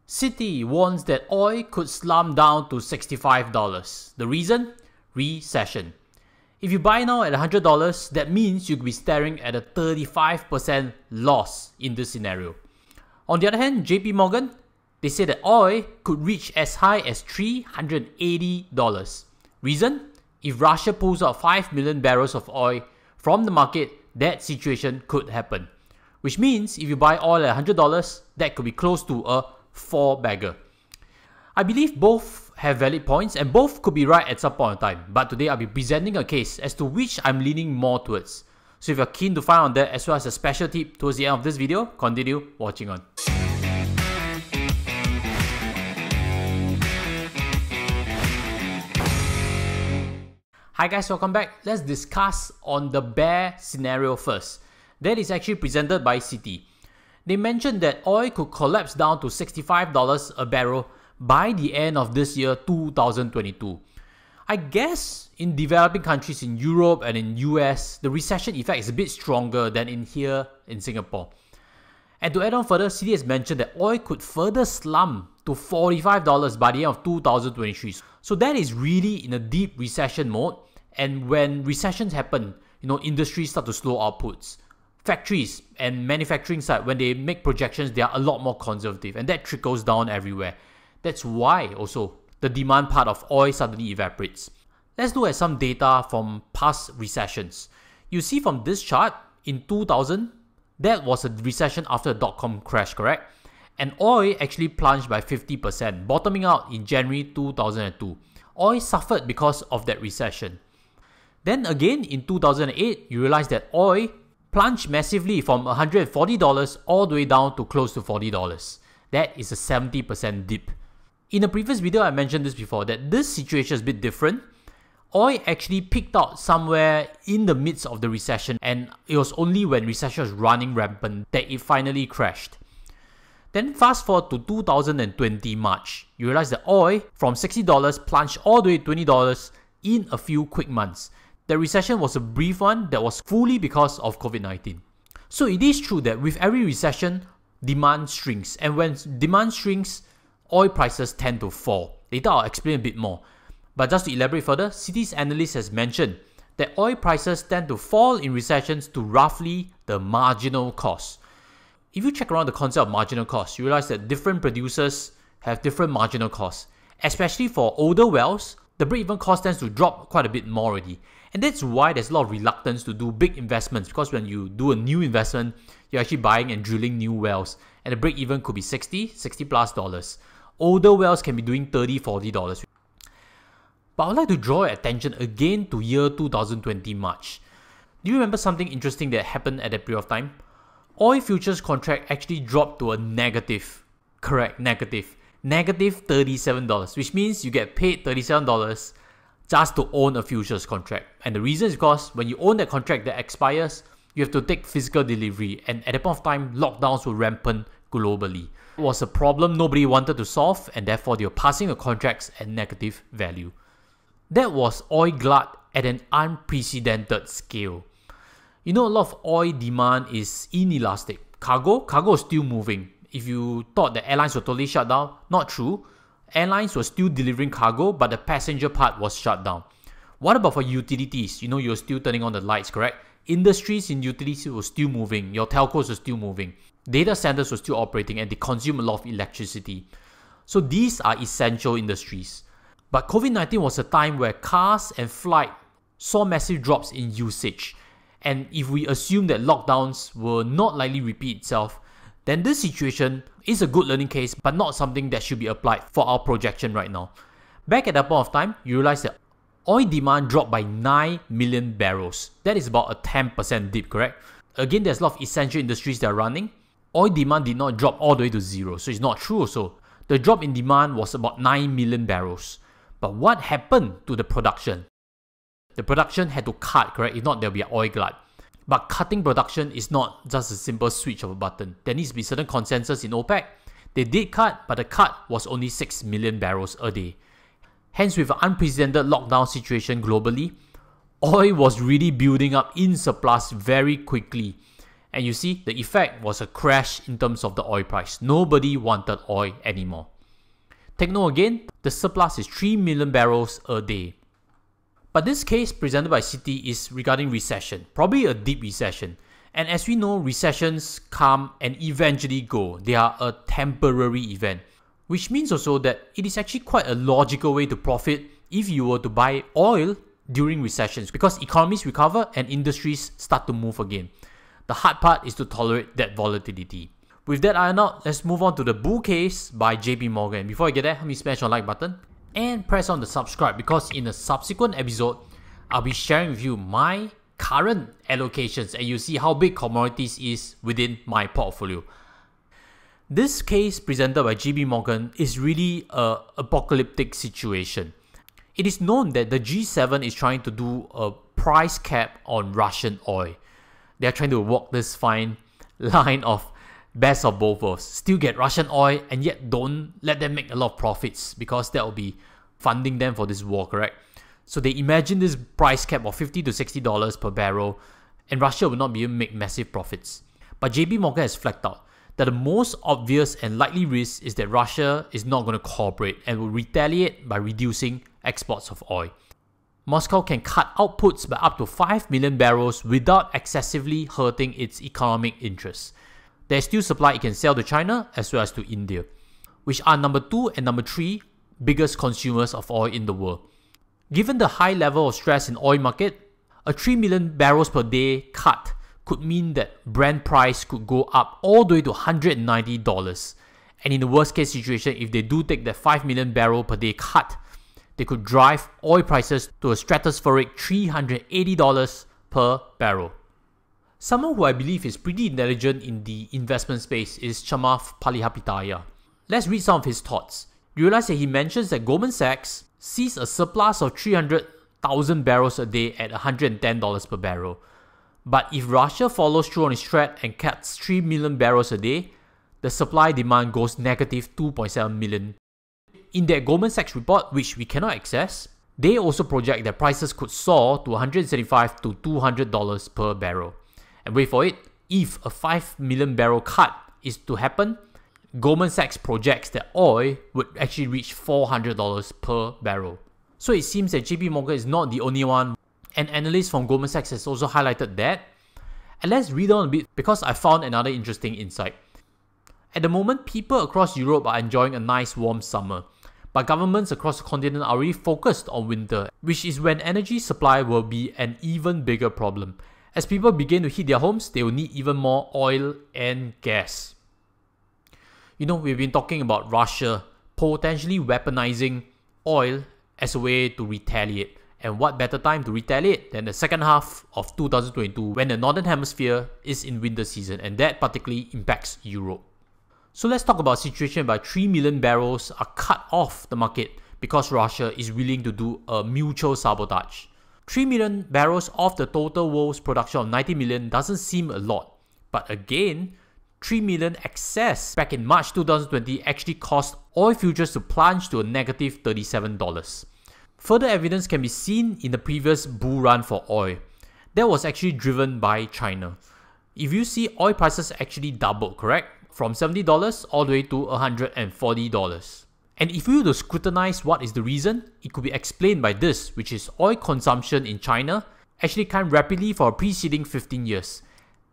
Citi warns that oil could slump down to $65. The reason? Recession. If you buy now at $100, that means you could be staring at a 35% loss in this scenario. On the other hand, JPMorgan, they say that oil could reach as high as $380. Reason? If Russia pulls out 5 million barrels of oil from the market, that situation could happen. Which means if you buy oil at $100, that could be close to a 4-bagger. I believe both have valid points and both could be right at some point in time, but today I'll be presenting a case as to which I'm leaning more towards. So if you're keen to find out that as well as a special tip towards the end of this video, continue watching on. Hi guys, welcome back. Let's discuss on the bear scenario first. That is actually presented by Citi. They mentioned that oil could collapse down to $65 a barrel by the end of this year 2022. I guess in developing countries in Europe and in US, the recession effect is a bit stronger than in here in Singapore. And to add on further, Citi has mentioned that oil could further slump to $45 by the end of 2023. So that is really in a deep recession mode, and when recessions happen, industries start to slow outputs. Factories and manufacturing side, when they make projections, they are a lot more conservative, and that trickles down everywhere. That's why also the demand part of oil suddenly evaporates. Let's look at some data from past recessions. You see from this chart, in 2000, that was a recession after the dotcom crash, correct? And oil actually plunged by 50%, bottoming out in January 2002. Oil suffered because of that recession. Then again, in 2008, you realize that oil plunged massively from $140 all the way down to close to $40. That is a 70% dip. In a previous video, I mentioned this before, that this situation is a bit different. Oil actually peaked out somewhere in the midst of the recession, and it was only when recession was running rampant that it finally crashed. Then fast forward to 2020 March, you realize that oil from $60 plunged all the way to $20 in a few quick months. The recession was a brief one that was fully because of COVID-19. So it is true that with every recession, demand shrinks, and when demand shrinks, oil prices tend to fall. Later I'll explain a bit more. But just to elaborate further, Citi's analyst has mentioned that oil prices tend to fall in recessions to roughly the marginal cost. If you check around the concept of marginal cost, you realize that different producers have different marginal costs. Especially for older wells, the break-even cost tends to drop quite a bit more already. And that's why there's a lot of reluctance to do big investments, because when you do a new investment, you're actually buying and drilling new wells, and the break-even could be $60 plus dollars. Older wells can be doing $30, $40. But I'd like to draw your attention again to year 2020 March. Do you remember something interesting that happened at that period of time? Oil futures contract actually dropped to a negative. Correct, negative. Negative $37, which means you get paid $37 just to own a futures contract. And the reason is because when you own that contract that expires, you have to take physical delivery, and at that point of time, lockdowns were rampant globally. It was a problem nobody wanted to solve, and therefore they were passing the contracts at negative value. That was oil glut at an unprecedented scale. A lot of oil demand is inelastic. Cargo is still moving. If you thought that airlines were totally shut down, not true. Airlines were still delivering cargo, but the passenger part was shut down. What about for utilities? You're still turning on the lights, correct? Industries in utilities were still moving. Your telcos were still moving. Data centers were still operating, and they consume a lot of electricity. So these are essential industries. But COVID-19 was a time where cars and flight saw massive drops in usage. And if we assume that lockdowns will not likely repeat itself, then this situation is a good learning case, but not something that should be applied for our projection right now. Back at that point of time, you realize that oil demand dropped by 9 million barrels. That is about a 10% dip, correct? Again, there's a lot of essential industries that are running. Oil demand did not drop all the way to zero, so it's not true also. The drop in demand was about 9 million barrels. But what happened to the production? The production had to cut, correct? If not, there'll be an oil glut. But cutting production is not just a simple switch of a button. There needs to be certain consensus in OPEC. They did cut, but the cut was only 6 million barrels a day. Hence, with an unprecedented lockdown situation globally, oil was really building up in surplus very quickly. And you see, the effect was a crash in terms of the oil price. Nobody wanted oil anymore. Take note again, the surplus is 3 million barrels a day. But this case presented by Citi is regarding recession, probably a deep recession. And as we know, recessions come and eventually go. They are a temporary event, which means also that it is actually quite a logical way to profit if you were to buy oil during recessions, because economies recover and industries start to move again. The hard part is to tolerate that volatility. With that ironed out, let's move on to the bull case by JPMorgan. Before I get there, help me smash the like button and press on the subscribe, because in a subsequent episode, I'll be sharing with you my current allocations and you see how big commodities is within my portfolio. This case presented by JPMorgan is really an apocalyptic situation. It is known that the G7 is trying to do a price cap on Russian oil. They are trying to walk this fine line of best of both worlds. Still get Russian oil and yet don't let them make a lot of profits, because that will be funding them for this war, correct? So they imagine this price cap of $50 to $60 per barrel and Russia will not be able to make massive profits. But JPMorgan has flagged out that the most obvious and likely risk is that Russia is not going to cooperate and will retaliate by reducing exports of oil. Moscow can cut outputs by up to 5 million barrels without excessively hurting its economic interests. There is still supply it can sell to China as well as to India, which are number 2 and number 3 biggest consumers of oil in the world. Given the high level of stress in oil market, a 3 million barrels per day cut could mean that Brent price could go up all the way to $190. And in the worst case situation, if they do take that 5 million barrel per day cut, they could drive oil prices to a stratospheric $380 per barrel. Someone who I believe is pretty intelligent in the investment space is Chamath Palihapitiya. Let's read some of his thoughts. You realize that he mentions that Goldman Sachs sees a surplus of 300,000 barrels a day at $110 per barrel. But if Russia follows through on its threat and cuts 3 million barrels a day, the supply demand goes negative 2.7 million. In their Goldman Sachs report, which we cannot access, they also project that prices could soar to $175 to $200 per barrel. And wait for it, if a 5 million barrel cut is to happen, Goldman Sachs projects that oil would actually reach $400 per barrel. So it seems that JPMorgan is not the only one, and analysts from Goldman Sachs has also highlighted that. And let's read on a bit, because I found another interesting insight. At the moment, people across Europe are enjoying a nice warm summer, but governments across the continent are already focused on winter, which is when energy supply will be an even bigger problem. As people begin to heat their homes, they will need even more oil and gas. You know, we've been talking about Russia potentially weaponizing oil as a way to retaliate. And what better time to retaliate than the second half of 2022, when the Northern Hemisphere is in winter season, and that particularly impacts Europe. So let's talk about a situation where 3 million barrels are cut off the market because Russia is willing to do a mutual sabotage. 3 million barrels off the total world's production of 90 million doesn't seem a lot. But again, 3 million excess back in March 2020 actually caused oil futures to plunge to a negative $37. Further evidence can be seen in the previous bull run for oil. That was actually driven by China. If you see, oil prices actually doubled, correct? From $70 all the way to $140. And if we were to scrutinize what is the reason, it could be explained by this, which is oil consumption in China actually climbed rapidly for the preceding 15 years.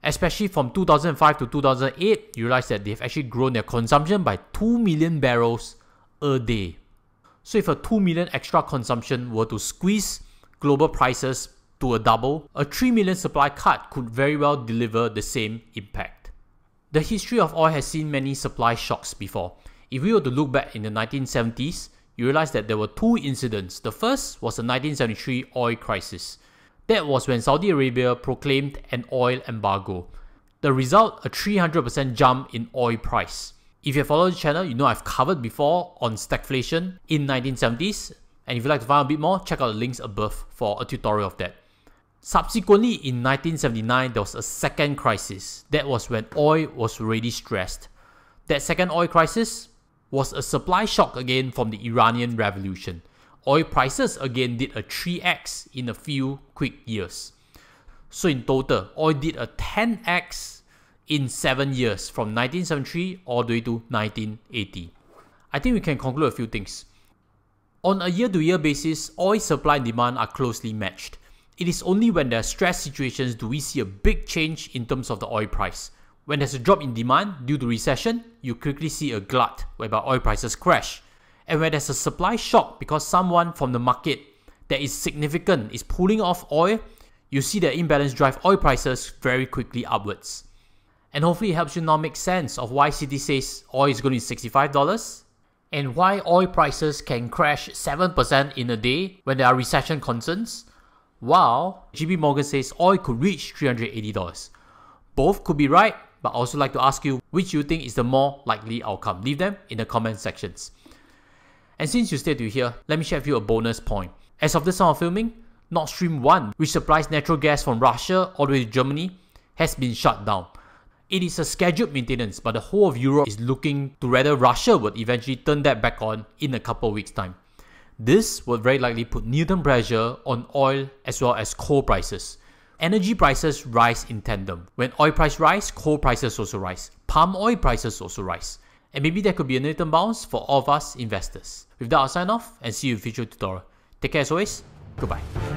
Especially from 2005 to 2008, you realize that they've actually grown their consumption by 2 million barrels a day. So if a 2 million extra consumption were to squeeze global prices to a double, a 3 million supply cut could very well deliver the same impact. The history of oil has seen many supply shocks before. If we were to look back in the 1970s, you realize that there were 2 incidents. The first was the 1973 oil crisis. That was when Saudi Arabia proclaimed an oil embargo. The result, a 300% jump in oil price. If you have followed the channel, you know I've covered before on stagflation in 1970s. And if you'd like to find out a bit more, check out the links above for a tutorial of that. Subsequently, in 1979, there was a second crisis. That was when oil was already stressed. That second oil crisis was a supply shock again from the Iranian Revolution. Oil prices again did a 3x in a few quick years. So in total, oil did a 10x in 7 years from 1973 all the way to 1980. I think we can conclude a few things. On a year-to-year basis, oil supply and demand are closely matched. It is only when there are stress situations do we see a big change in terms of the oil price. When there's a drop in demand due to recession, you quickly see a glut whereby oil prices crash. And when there's a supply shock because someone from the market that is significant is pulling off oil, you see the imbalance drive oil prices very quickly upwards. And hopefully it helps you now make sense of why Citi says oil is going to be $65 and why oil prices can crash 7% in a day when there are recession concerns, while JPMorgan says oil could reach $380. Both could be right, but I also like to ask you which you think is the more likely outcome. Leave them in the comment sections. And since you stayed to here, let me share with you a bonus point. As of this time of filming, Nord Stream 1, which supplies natural gas from Russia all the way to Germany, has been shut down. It is a scheduled maintenance, but the whole of Europe is looking to whether Russia would eventually turn that back on in a couple of weeks' time. This would very likely put near-term pressure on oil as well as coal prices. Energy prices rise in tandem. When oil price rise, coal prices also rise. Palm oil prices also rise. And maybe there could be a near-term bounce for all of us investors. With that, I'll sign off and see you in future tutorial. Take care as always. Goodbye.